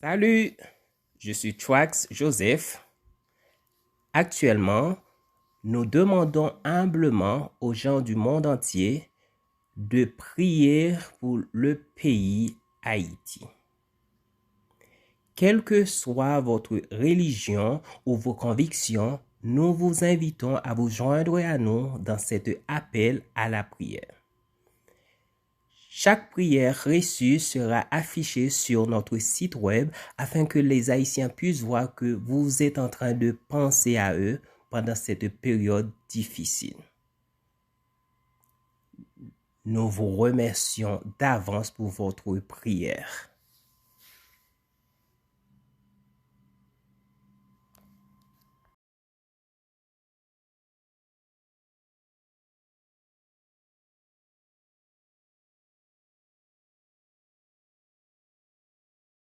Salut, je suis Trax Joseph. Actuellement, nous demandons humblement aux gens du monde entier de prier pour le pays Haïti. Quelle que soit votre religion ou vos convictions, nous vous invitons à vous joindre à nous dans cet appel à la prière. Chaque prière reçue sera affichée sur notre site web afin que les Haïtiens puissent voir que vous êtes en train de penser à eux pendant cette période difficile. Nous vous remercions d'avance pour votre prière.